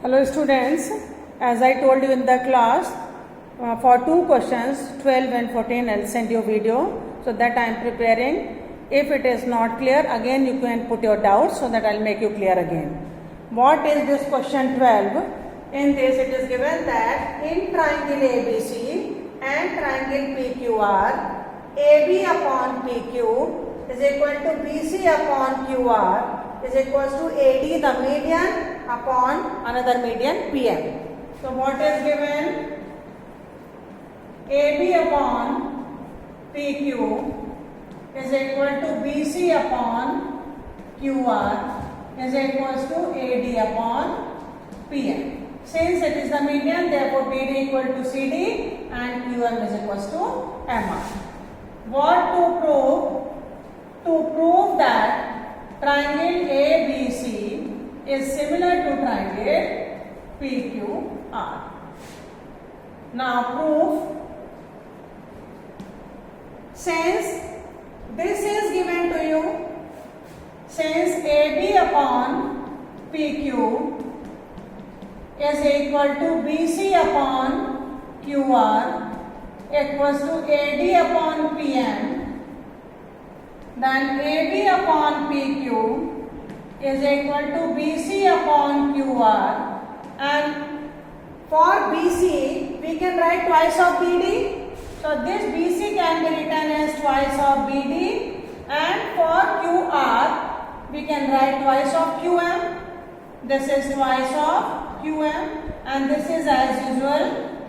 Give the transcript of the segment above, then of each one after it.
Hello students, as I told you in the class, for two questions 12 and 14 I'll send you video, so that I am preparing. If it is not clear, again you can put your doubts so that I'll make you clear again. What is this question 12? In this it is given that in triangle ABC and triangle PQR, AB upon PQ is equal to BC upon QR is equals to AD, the median, upon another median PM. So what is given? AB upon PQ is equal to BC upon QR is equals to AD upon PM. Since it is the median, therefore BD equal to CD and QM is equals to MR. What to prove? To prove that triangle ABC is similar to triangle PQR. Now proof. Since this is given to you, since AB upon PQ is equal to BC upon QR equals to AD upon PM, then AB upon PQ is equal to BC upon QR, and for BC we can write twice of BD. So this BC can be written as twice of BD, and for QR we can write twice of QM. This is twice of QM and this is as usual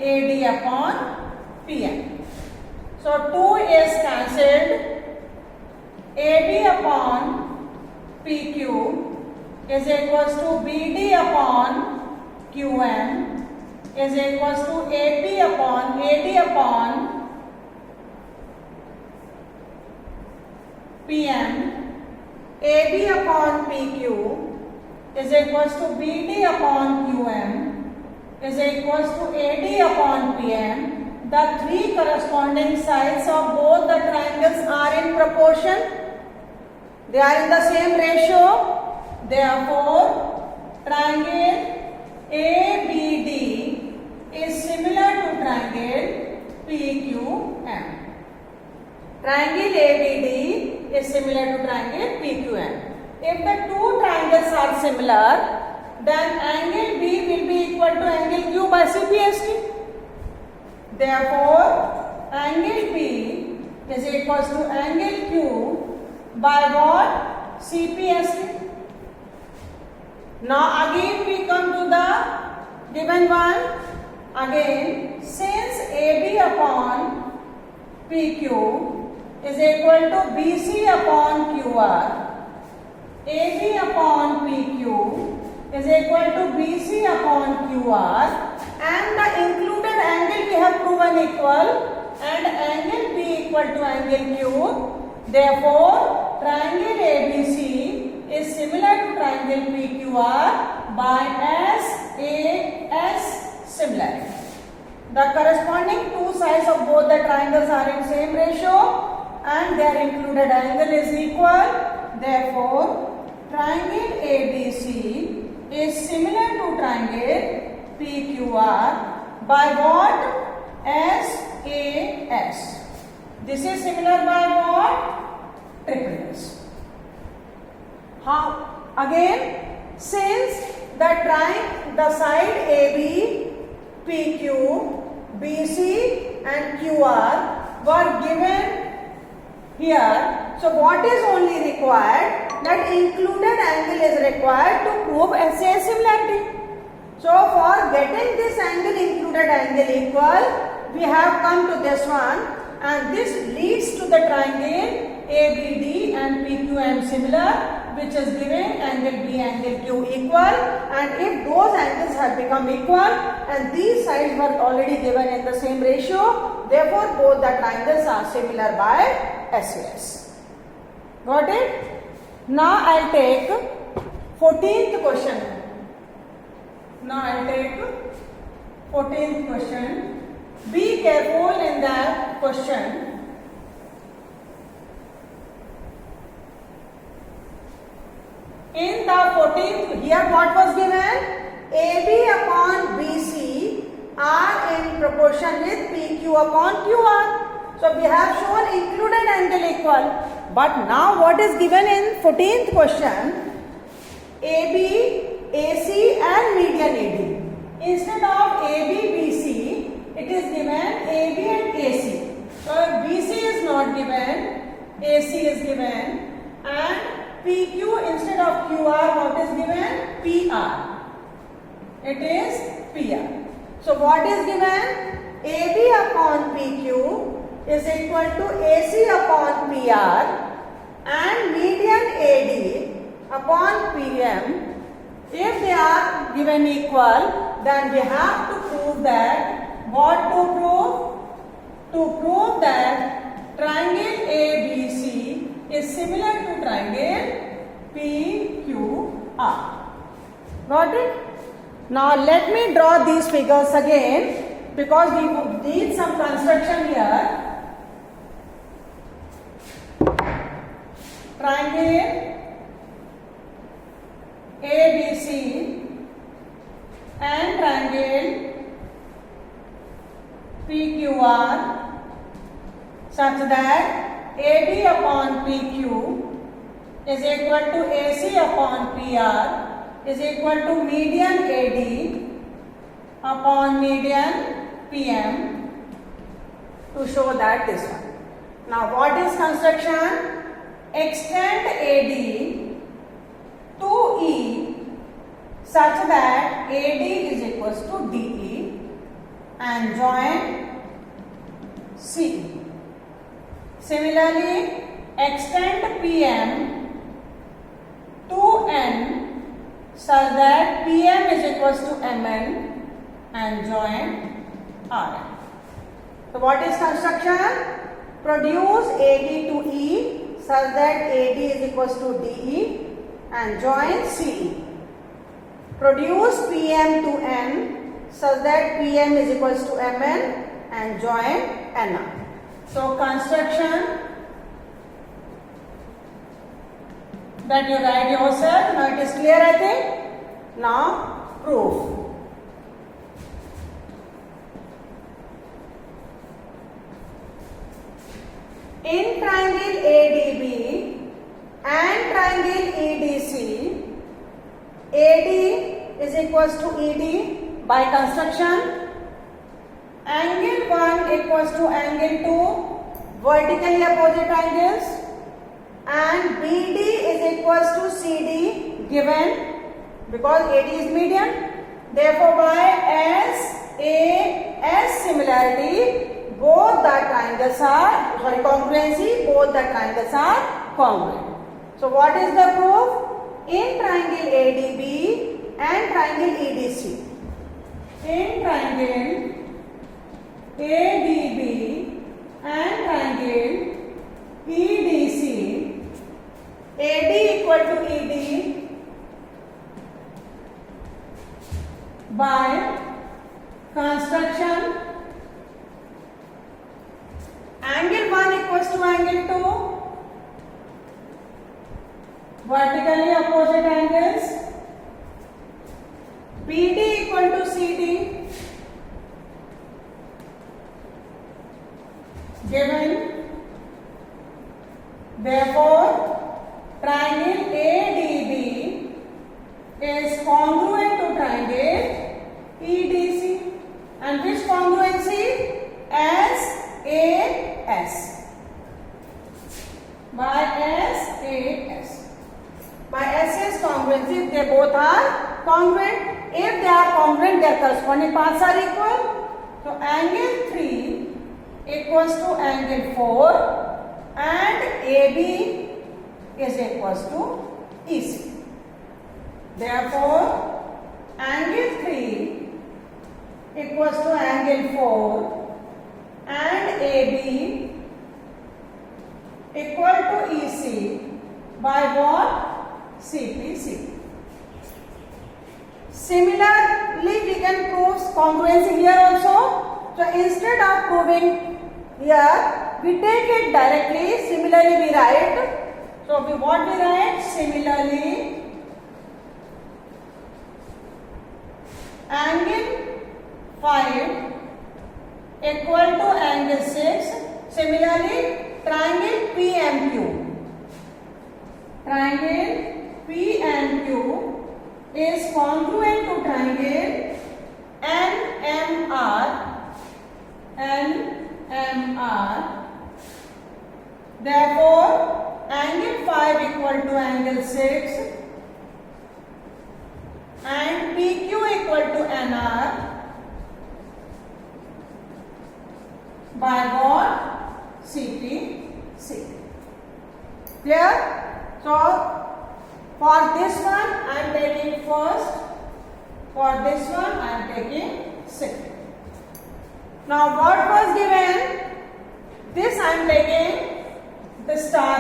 AD upon PM. So 2 is cancelled. AB upon PQ is equals to BD upon QM is equals to AD upon PM. AB upon PQ is equals to BD upon QM is equals to AD upon PM. The three corresponding sides of both the triangles are in proportion. They are in the same ratio. Therefore, triangle ABD is similar to triangle PQM. Triangle ABD is similar to triangle PQM. If the two triangles are similar, then angle B will be equal to angle Q by CPST. Therefore, angle B is equals to angle Q by what? CPST. Now again we come to the given one. Again, since AB upon PQ is equal to BC upon QR, AB upon PQ is equal to BC upon QR, and the included angle we have proven equal, and angle B equal to angle Q. Therefore, triangle ABC is similar to triangle PQR by SAS similarity. The corresponding two sides of both the triangles are in same ratio and their included angle is equal. Therefore, triangle ABC is similar to triangle PQR by what? SAS. This is similar by what? Triple S. How? Again, since the side AB, PQ, BC and QR were given here, so what is only required? That included angle is required to prove SAS similarity. So for getting this angle included angle equal, we have come to this one, and this leads to the triangle ABD and PQM similar, which is giving angle B angle Q equal, and if those angles have become equal and these sides were already given in the same ratio, therefore both the triangles are similar by SAS. Got it? Now I'll take 14th question. Now I'll take 14th question. Be careful in that question. In the 14th, here what was given? AB proportion with PQ upon QR. So we have shown included angle equal. But now what is given in 14th question? AB, AC and median AD. Instead of AB, BC, it is given AB and AC. So BC is not given, AC is given, and PQ instead of QR, what is given? PR. It is PR. So what is given? AB upon PQ is equal to AC upon PR and median AD upon PM. If they are given equal, then we have to prove that, what to prove? To prove that triangle ABC is similar to triangle PQR. Got it? Now let me draw these figures again because we need some construction here. Triangle ABC and triangle PQR such that AB upon PQ is equal to AC upon PR is equal to median AD upon median PM to show that this one. Now what is construction? Extend AD to E such that AD is equals to DE and join CE. Similarly, extend PM to N such that PM is equals to MN and join RN. So what is construction? Produce AD to E such that AD is equals to DE and join CE. Produce PM to N such that PM is equals to MN and join NR. So construction that you write yourself. Now it is clear, I think. Now proof. In triangle ADB and triangle EDC, AD is equals to ED by construction. Angle 1 equals to angle 2, vertically opposite angles, and BD is equals to CD given because AD is median. Therefore, by SAS similarity, both the triangles are, congruency, both the triangles are congruent. So what is the proof? In triangle ADB and triangle EDC. In triangle ADB and triangle EDC, AD equal to ED by construction. Angle 1 equals to angle 2, vertically opposite angles. BD equal to CD given. Therefore, triangle ADB is congruent to triangle EDC. And which congruency? SAS. By SAS. By SAS congruency, they both are congruent. If they are congruent, their corresponding parts are equal. So angle 3 equals to angle 4 and AB is equals to EC. Therefore, angle 3 equals to angle 4 and AB equal to EC by what? CPC. Similarly, we can prove congruency here also. So instead of proving here, we take it directly. Similarly, we write. So what we write? Similarly, angle 5 equal to angle 6. Similarly, triangle PMQ. Triangle PMQ is congruent to triangle NMR. Therefore, angle 5 equal to angle 6 and PQ equal to NR by what? CPC. Clear? So, for this one I am taking first, for this one I am taking second. Now what was given? This I am taking the star.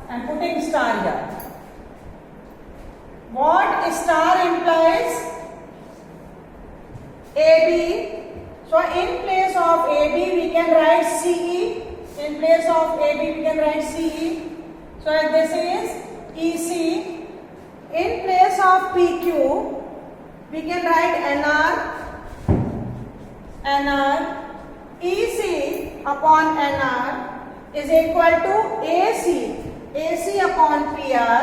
I am putting star here. What star implies? AB. So in place of AB we can write CE. In place of AB we can write CE. So this is EC. In place of PQ we can write NR. EC upon NR is equal to AC upon PR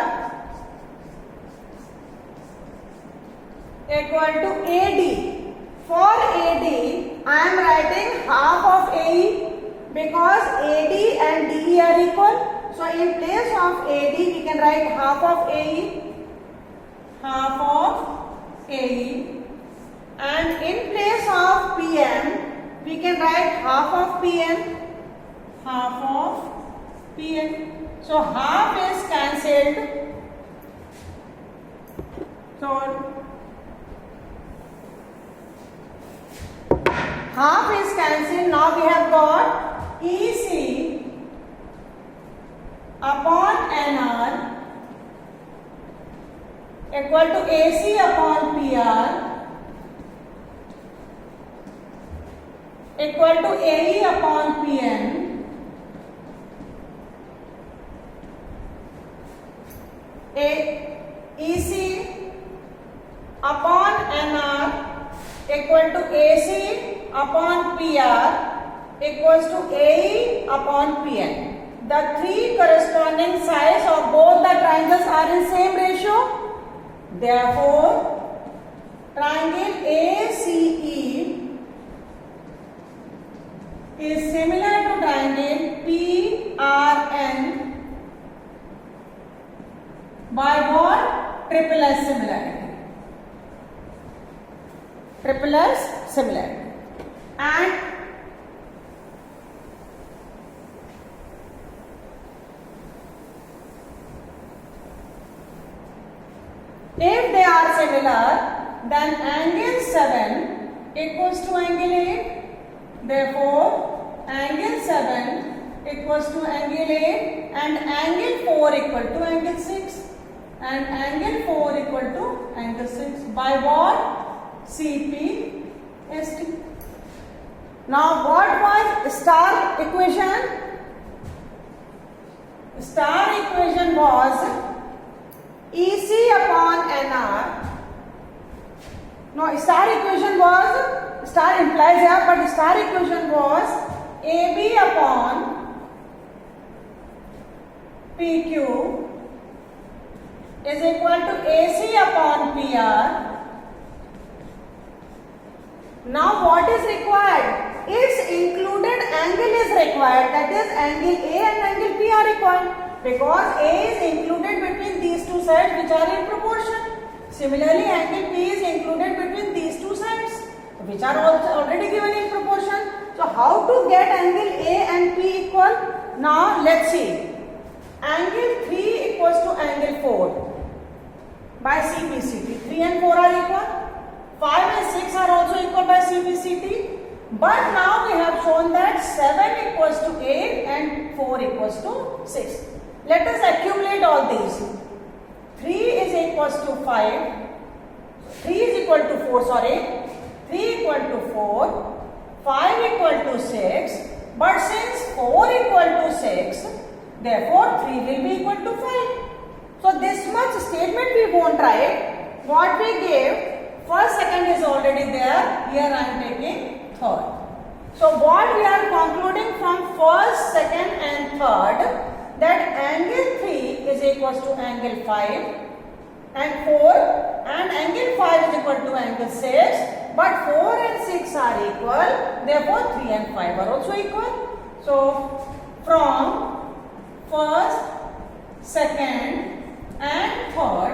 equal to AD. For AD I am writing half of AE because AD and DE are equal. So in place of AD we can write half of AE, and in place of PM we can write half of PN. So half is cancelled. So half is cancelled. Now we have got EC upon NR equal to AC upon PR equal to AE upon PN EC upon NR equal to AC upon PR equals to AE upon PN. The three corresponding sides of both the triangles are in same ratio. Therefore, triangle ACE is similar to triangle PRN by what? Triple S similarity. And if they are similar, then angle 7 equals to angle 8. Therefore, angle 7 equals to angle 8 and angle 4 equal to angle 6 and angle 4 equal to angle 6 by what? CPST. Now what was star equation? Star equation was EC upon NR. No, star equation was, star implies here, but star equation was AB upon PQ is equal to AC upon PR. Now what is required? Its included angle is required, that is angle A and angle P are required because A is included between these two sides which are in proportion. Similarly, angle P is included between these two sides which are also already given in proportion. So how to get angle A and P equal? Now let's see. Angle 3 equals to angle 4 by CPCT. 3 and 4 are equal. 5 and 6 are also equal by CPCT. But now we have shown that 7 equals to 8 and 4 equals to 6. Let us accumulate all these. 3 is equals to 5. 3 is equal to 4, sorry. 3 equal to 4. 5 equal to 6. But since 4 equal to 6, therefore 3 will be equal to 5. So this much statement we won't write. What we gave, first, second is already there. Here I am taking third. So what we are concluding from first, second and third, that angle 3 is equals to angle 5 and 4, and angle 5 is equal to angle 6, but 4 and 6 are equal, therefore 3 and 5 are also equal. So from first, second and third,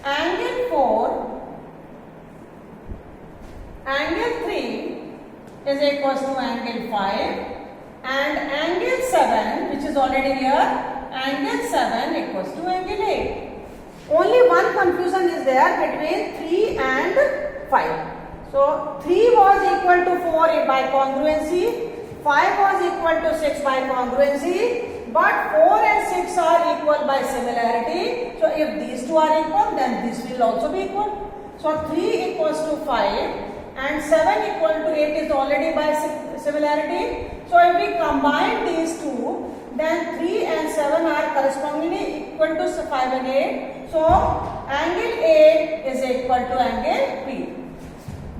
angle 4, angle 3 is equals to angle 5, and angle 7, which is already here, angle 7 equals to angle 8. Only one confusion is there between 3 and 5. So 3 was equal to 4 by congruency, 5 was equal to 6 by congruency, but 4 and 6 are equal by similarity. So if these two are equal, then this will also be equal. So 3 equals to 5 and 7 equal to 8 is already by similarity. So if we combine these two, then 3 and 7 are correspondingly equal to 5 and 8. So angle A is equal to angle P.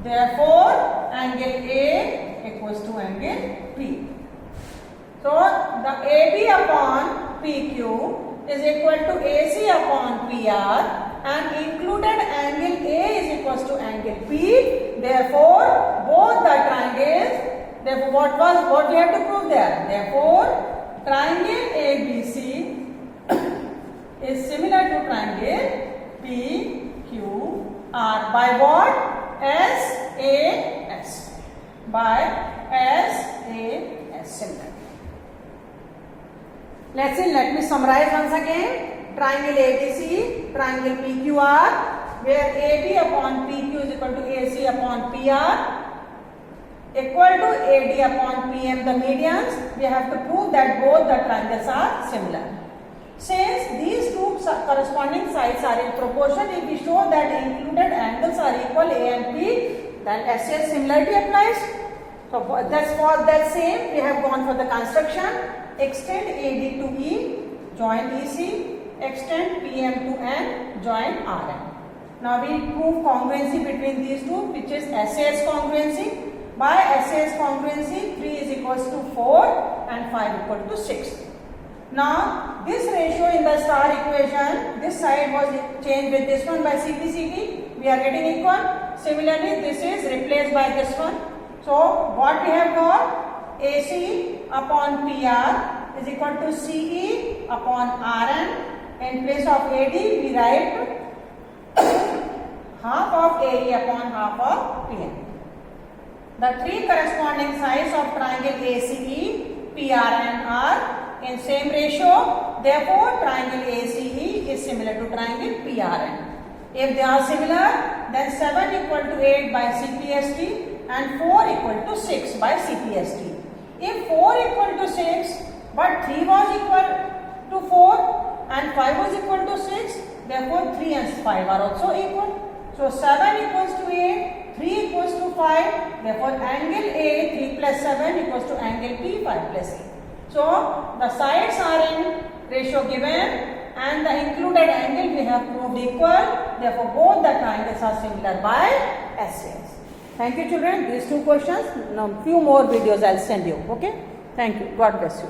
Therefore angle A equals to angle P. So the AB upon PQ is equal to AC upon PR, and included angle A is equals to angle P. Therefore both the triangles, therefore what we have to prove there? Therefore triangle ABC is similar to triangle PQR by what? SAS. By SAS similar. Let me summarize once again. Triangle ABC, triangle PQR, where AB upon PQ is equal to AC upon PR, equal to AD upon PM, the medians. We have to prove that both the triangles are similar. Since these two corresponding sides are in proportion, if we show that included angles are equal A and P, then SAS similarity applies. So that's for that same we have gone for the construction. Extend AD to E, join EC, extend PM to N, join RM. Now we prove congruency between these two, which is SAS congruency. By SAS congruency, 3 is equals to 4 and 5 equal to 6. Now this ratio in the star equation, this side was changed with this one by CPCT. We are getting equal. Similarly, this is replaced by this one. So what we have got? AC upon PR is equal to CE upon RN. In place of AD, we write half of AE upon half of PM. The three corresponding sides of triangle ACE, PRN are in same ratio. Therefore, triangle ACE is similar to triangle PRN. If they are similar, then 7 equal to 8 by CPST and 4 equal to 6 by CPST. If 4 equal to 6, but 3 was equal to 4 and 5 was equal to 6, therefore 3 and 5 are also equal. So 7 equals to 8, 3 equals to 5, therefore angle A, 3 plus 7 equals to angle P, 5 plus 8. So the sides are in ratio given and the included angle we have proved equal, therefore both the triangles are similar by SAS. Thank you children, these two questions, now few more videos I will send you, okay. Thank you, God bless you.